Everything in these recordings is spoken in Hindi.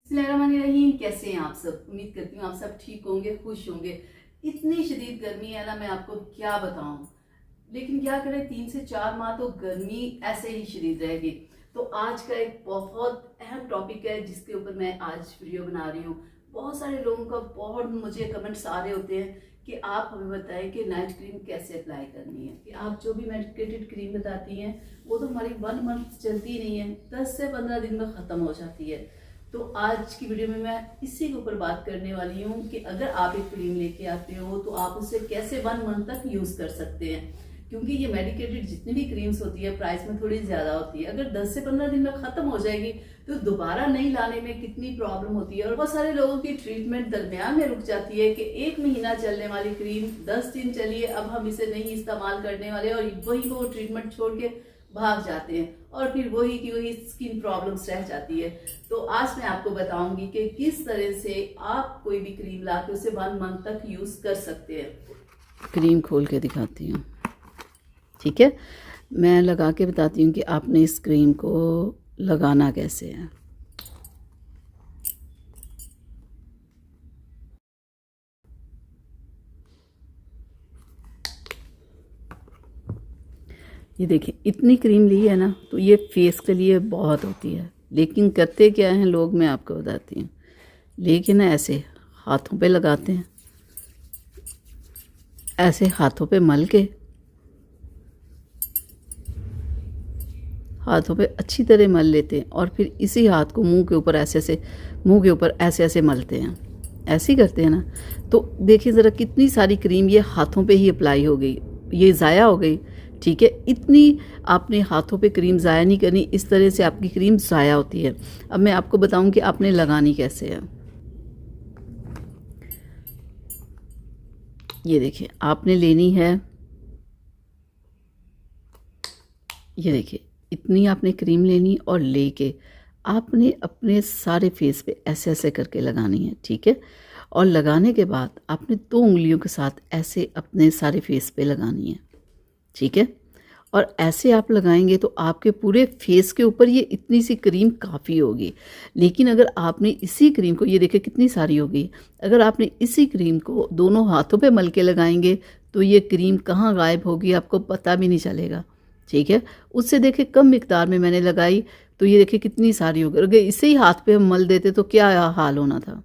बिस्मिल्लाहिर्रहमानिर्रहीम। कैसे हैं आप सब? उम्मीद करती हूँ आप सब ठीक होंगे, खुश होंगे। इतनी शदीद गर्मी है ना, मैं आपको क्या बताऊं। लेकिन क्या करें, 3 से 4 माह तो गर्मी ऐसे ही शदीद रहेगी। तो आज का एक बहुत अहम टॉपिक है जिसके ऊपर मैं आज वीडियो बना रही हूँ। बहुत सारे लोगों का बहुत मुझे कमेंट्स आ रहे होते हैं कि आप हमें बताएं कि नाइट क्रीम कैसे अप्लाई करनी है। कि आप जो भी मेडिकेटेड क्रीम बताती हैं वो तो हमारी 1 मंथ चलती नहीं है, 10 से 15 दिन में ख़त्म हो जाती है। तो आज की वीडियो में मैं इसी के ऊपर बात करने वाली हूँ कि अगर आप एक क्रीम लेके आते हो तो आप उसे कैसे 1 मंथ तक यूज कर सकते हैं। क्योंकि ये मेडिकेटेड जितनी भी क्रीम्स होती है प्राइस में थोड़ी ज्यादा होती है। अगर 10 से 15 दिन में खत्म हो जाएगी तो दोबारा नहीं लाने में कितनी प्रॉब्लम होती है। और बहुत सारे लोगों की ट्रीटमेंट दरमियान में रुक जाती है कि 1 महीना चलने वाली क्रीम 10 दिन चली है, अब हम इसे नहीं इस्तेमाल करने वाले, और वही वो ट्रीटमेंट छोड़ के भाग जाते हैं और फिर वही की वही स्किन प्रॉब्लम्स रह जाती है। तो आज मैं आपको बताऊंगी कि किस तरह से आप कोई भी क्रीम ला के उसे 1 मंथ तक यूज कर सकते हैं। क्रीम खोल के दिखाती हूँ, ठीक है। मैं लगा के बताती हूँ कि आपने इस क्रीम को लगाना कैसे है। ये देखिए, इतनी क्रीम ली है ना, तो ये फेस के लिए बहुत होती है। लेकिन करते क्या हैं लोग, मैं आपको बताती हूँ। लेकिन ऐसे हाथों पे लगाते हैं, ऐसे हाथों पे मल के, हाथों पे अच्छी तरह मल लेते हैं और फिर इसी हाथ को मुंह के ऊपर ऐसे ऐसे मलते हैं। ऐसे ही करते हैं ना। तो देखिए ज़रा कितनी सारी क्रीम ये हाथों पे ही अप्लाई हो गई, ये ज़ाया हो गई। ठीक है, इतनी आपने हाथों पे क्रीम ज़ाया नहीं करनी, इस तरह से आपकी क्रीम ज़ाया होती है। अब मैं आपको बताऊं कि आपने लगानी कैसे है। ये देखिए, आपने लेनी है, ये देखिए इतनी आपने क्रीम लेनी और लेके आपने अपने सारे फेस पे ऐसे ऐसे करके लगानी है, ठीक है। और लगाने के बाद आपने 2 उंगलियों के साथ ऐसे अपने सारे फेस पे लगानी है, ठीक है। और ऐसे आप लगाएंगे तो आपके पूरे फेस के ऊपर ये इतनी सी क्रीम काफ़ी होगी। लेकिन अगर आपने इसी क्रीम को, ये देखिए कितनी सारी होगी, अगर आपने इसी क्रीम को दोनों हाथों पे मल के लगाएंगे तो ये क्रीम कहाँ गायब होगी आपको पता भी नहीं चलेगा, ठीक है। उससे देखिए कम मिकदार में मैंने लगाई तो ये देखिए कितनी सारी होगी। अगर इसे ही हाथ पे हम मल देते तो क्या हाल होना था।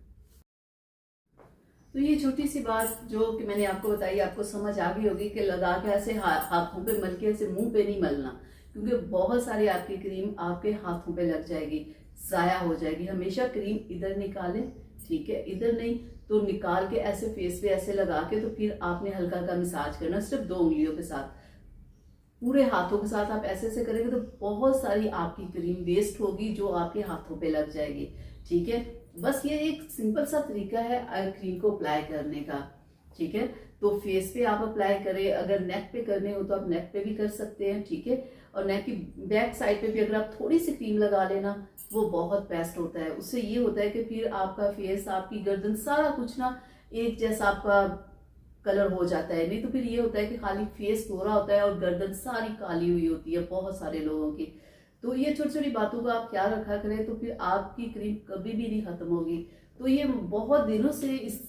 तो ये छोटी सी बात जो कि मैंने आपको बताई, आपको समझ आ गई होगी कि लगा के ऐसे हाथों पे मल के ऐसे मुंह पे नहीं मलना। क्योंकि बहुत सारी आपकी क्रीम आपके हाथों पे लग जाएगी, ज़ाया हो जाएगी। हमेशा क्रीम इधर निकालें, ठीक है, इधर नहीं तो निकाल के ऐसे फेस पे ऐसे लगा के तो फिर आपने हल्का हल्का मसाज करना, सिर्फ 2 उंगलियों के साथ। पूरे हाथों के साथ आप ऐसे ऐसे करेंगे तो बहुत सारी आपकी क्रीम वेस्ट होगी जो आपके हाथों पे लग जाएगी, ठीक है। बस ये एक सिंपल सा तरीका है क्रीम को अप्लाई करने का, ठीक है। तो फेस पे आप अप्लाई करें, अगर नेक पे करने हो तो आप नेक पे भी कर सकते हैं, ठीक है। और नेक की बैक साइड पे भी अगर आप थोड़ी सी क्रीम लगा लेना वो बहुत बेस्ट होता है। उससे ये होता है कि फिर आपका फेस, आपकी गर्दन, सारा कुछ ना एक जैसा आपका कलर हो जाता है। नहीं तो फिर ये होता है कि खाली फेस गोरा होता है और गर्दन सारी काली हुई होती है बहुत सारे लोगों की। तो ये छोटी छोटी बातों का आप ख्याल रखा करें तो फिर आपकी क्रीम कभी भी नहीं खत्म होगी। तो ये बहुत दिनों से इस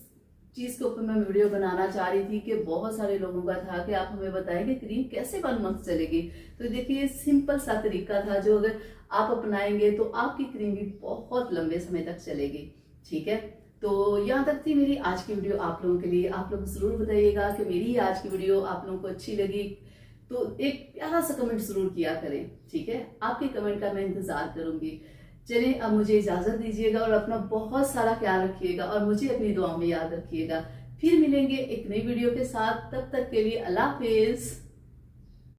चीज के ऊपर मैं वीडियो बनाना चाह रही थी कि बहुत सारे लोगों का था कि आप हमें बताएं कि क्रीम कैसे 1 मंथ चलेगी। तो देखिए सिंपल सा तरीका था जो अगर आप अपनाएंगे तो आपकी क्रीम भी बहुत लंबे समय तक चलेगी, ठीक है। तो यहाँ तक थी मेरी आज की वीडियो आप लोगों के लिए। आप लोग जरूर बताइएगा कि मेरी आज की वीडियो आप लोगों को अच्छी लगी तो एक प्यारा सा कमेंट जरूर किया करें, ठीक है। आपके कमेंट का मैं इंतजार करूंगी। चलिए अब मुझे इजाजत दीजिएगा और अपना बहुत सारा ख्याल रखिएगा और मुझे अपनी दुआ में याद रखिएगा। फिर मिलेंगे एक नई वीडियो के साथ, तब तक के लिए अल्लाह हाफिज।